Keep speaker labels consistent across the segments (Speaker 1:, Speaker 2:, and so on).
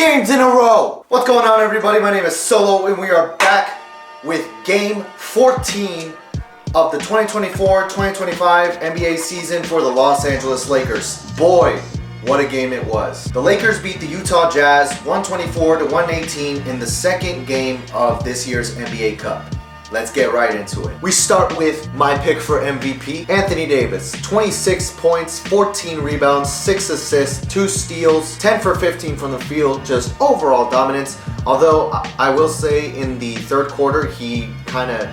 Speaker 1: games in a row! What's going on, everybody? My name is Solo and we are back with game 14 of the 2024-2025 NBA season for the Los Angeles Lakers. Boy, what a game it was. The Lakers beat the Utah Jazz 124-118 in the second game of this year's NBA Cup. Let's get right into it. We start with my pick for MVP, Anthony Davis. 26 points, 14 rebounds, 6 assists, 2 steals, 10 for 15 from the field, just overall dominance. Although I will say in the third quarter, he kind of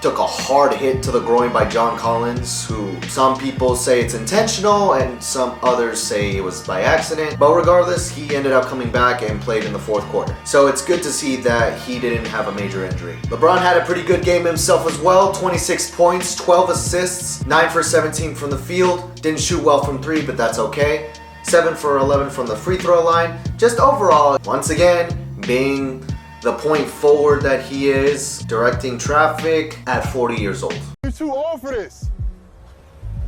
Speaker 1: took a hard hit to the groin by John Collins, who some people say it's intentional and some others say it was by accident. But regardless, he ended up coming back and played in the fourth quarter. So it's good to see that he didn't have a major injury. LeBron had a pretty good game himself as well. 26 points, 12 assists, 9 for 17 from the field. Didn't shoot well from 3, but that's okay. 7 for 11 from the free throw line. Just overall, once again, being the point forward that he is, directing traffic at 40 years old.
Speaker 2: You're too old for this.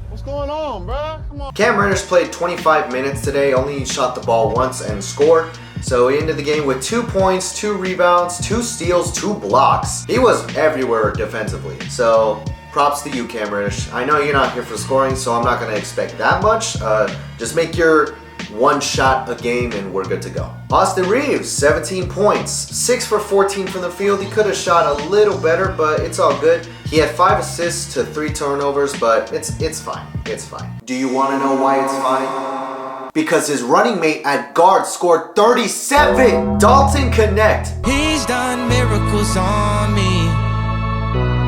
Speaker 2: What's going on, bro? Come on.
Speaker 1: Cam Reddish played 25 minutes today, only shot the ball once and scored. So he ended the game with 2 points, 2 rebounds, 2 steals, 2 blocks. He was everywhere defensively. So props to you, Cam Reddish. I know you're not here for scoring, so I'm not going to expect that much. Just make your one shot a game and we're good to go. Austin Reeves, 17 points, 6 for 14 from the field. He could have shot a little better, but it's all good. He had 5 assists to 3 turnovers, but it's fine. It's fine. Do you want to know why it's fine? Because his running mate at guard scored 37. Dalton KNECHT.
Speaker 3: He's done miracles on me.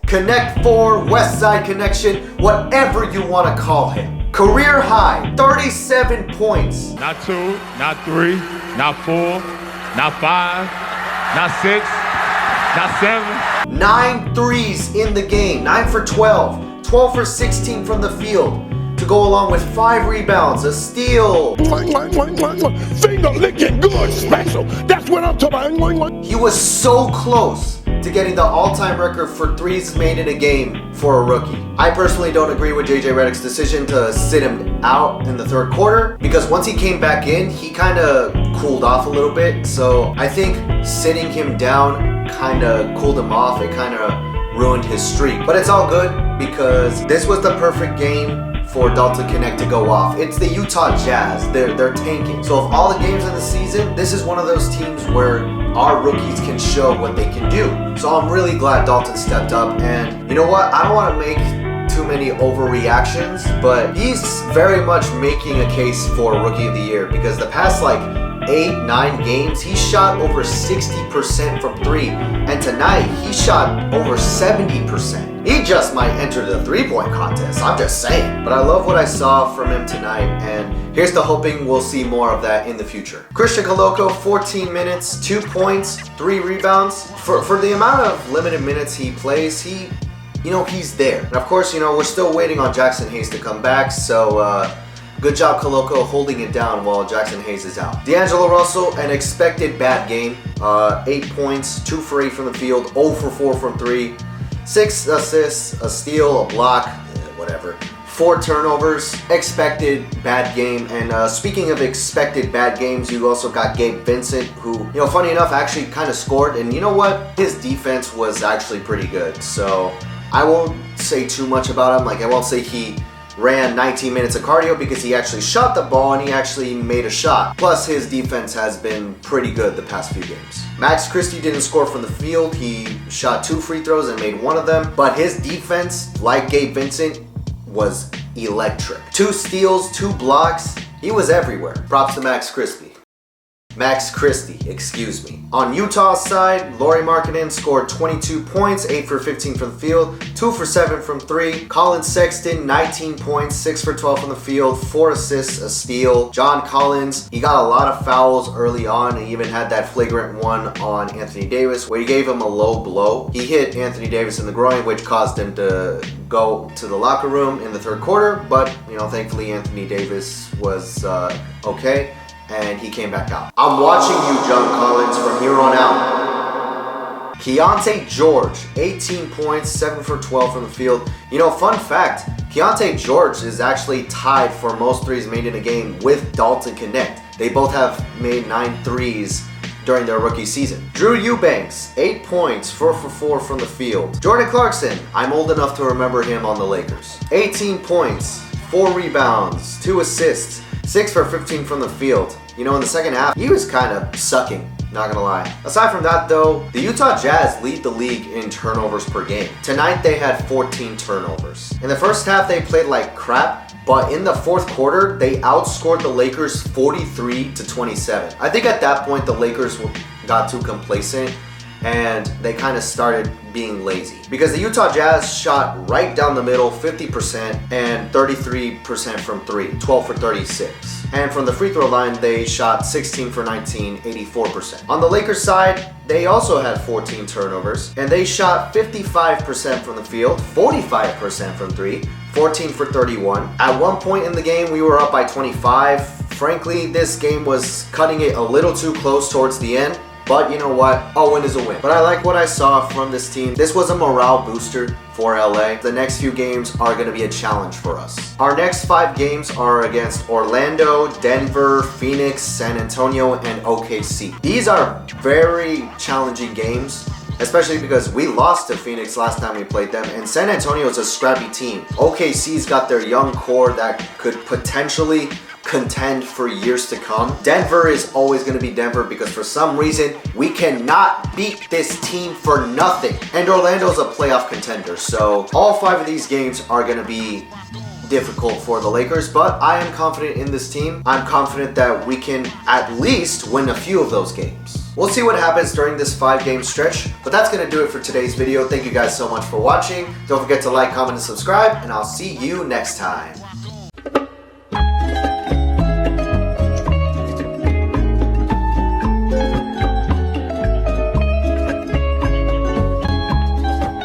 Speaker 1: KNECHT 4, West Side Connection, whatever you want to call him. Career high, 37 points.
Speaker 4: Not 2, not 3, not 4, not 5, not 6, not 7.
Speaker 1: 9 threes in the game, 9 for 12, 12 for 16 from the field, to go along with 5 rebounds, a steal.
Speaker 2: Finger licking good special. That's what I'm talking about.
Speaker 1: He was so close to getting the all-time record for threes made in a game for a rookie. I personally don't agree with JJ Redick's decision to sit him out in the third quarter, because once he came back in, he kind of cooled off a little bit. So I think sitting him down kind of cooled him off. It kind of ruined his streak. But it's all good because this was the perfect game for Dalton KNECHT to go off. It's the Utah Jazz. They're tanking. So of all the games in the season, this is one of those teams where our rookies can show what they can do. So I'm really glad Dalton stepped up. And you know what? I don't want to make too many overreactions, but he's very much making a case for Rookie of the Year, because the past 8-9 games, he shot over 60% from 3. And tonight, he shot over 70%. He just might enter the three-point contest, I'm just saying. But I love what I saw from him tonight, and here's to hoping we'll see more of that in the future. Christian Koloko, 14 minutes, 2 points, 3 rebounds. For the amount of limited minutes he plays, he's there. And of course, we're still waiting on Jackson Hayes to come back, so good job, Koloko, holding it down while Jackson Hayes is out. D'Angelo Russell, an expected bad game. 8 points, 2 for 8 from the field, 0 for 4 from 3. 6 assists, a steal, a block, whatever. 4 turnovers, expected bad game. And speaking of expected bad games, you also got Gabe Vincent, who, funny enough, actually kind of scored. And you know what? His defense was actually pretty good. So I won't say too much about him. I won't say he ran 19 minutes of cardio, because he actually shot the ball and he actually made a shot. Plus, his defense has been pretty good the past few games. Max Christie didn't score from the field. He shot 2 free throws and made 1 of them. But his defense, like Gabe Vincent, was electric. 2 steals, 2 blocks. He was everywhere. Props to Max Christie. On Utah's side, Lauri Markkanen scored 22 points, 8 for 15 from the field, 2 for 7 from 3. Colin Sexton, 19 points, 6 for 12 from the field, 4 assists, a steal. John Collins, he got a lot of fouls early on, and even had that flagrant one on Anthony Davis where he gave him a low blow. He hit Anthony Davis in the groin, which caused him to go to the locker room in the third quarter, but thankfully Anthony Davis was okay, and he came back out. I'm watching you, John Collins, from here on out. Keontae George, 18 points, 7 for 12 from the field. Fun fact, Keontae George is actually tied for most threes made in a game with Dalton KNECHT. They both have made 9 threes during their rookie season. Drew Eubanks, 8 points, 4 for 4 from the field. Jordan Clarkson, I'm old enough to remember him on the Lakers. 18 points, 4 rebounds, 2 assists, 6 for 15 from the field. You know, in the second half, he was kind of sucking, not gonna lie. Aside from that though, the Utah Jazz lead the league in turnovers per game. Tonight they had 14 turnovers. In the first half they played like crap, but in the fourth quarter they outscored the Lakers 43-27. I think at that point the Lakers got too complacent and they kind of started being lazy. Because the Utah Jazz shot right down the middle, 50% and 33% from 3, 12 for 36. And from the free throw line, they shot 16 for 19, 84%. On the Lakers side, they also had 14 turnovers, and they shot 55% from the field, 45% from 3, 14 for 31. At one point in the game, we were up by 25. Frankly, this game was cutting it a little too close towards the end. But you know what? A win is a win. But I like what I saw from this team. This was a morale booster for LA. The next few games are going to be a challenge for us. Our next 5 games are against Orlando, Denver, Phoenix, San Antonio, and OKC. These are very challenging games, especially because we lost to Phoenix last time we played them, and San Antonio is a scrappy team. OKC's got their young core that could potentially contend for years to come. Denver is always going to be Denver because for some reason we cannot beat this team for nothing. And Orlando's a playoff contender, so all 5 of these games are going to be difficult for the Lakers, but I am confident in this team. I'm confident that we can at least win a few of those games. We'll see what happens during this 5-game stretch, but that's going to do it for today's video. Thank you guys so much for watching. Don't forget to like, comment, and subscribe, and I'll see you next time.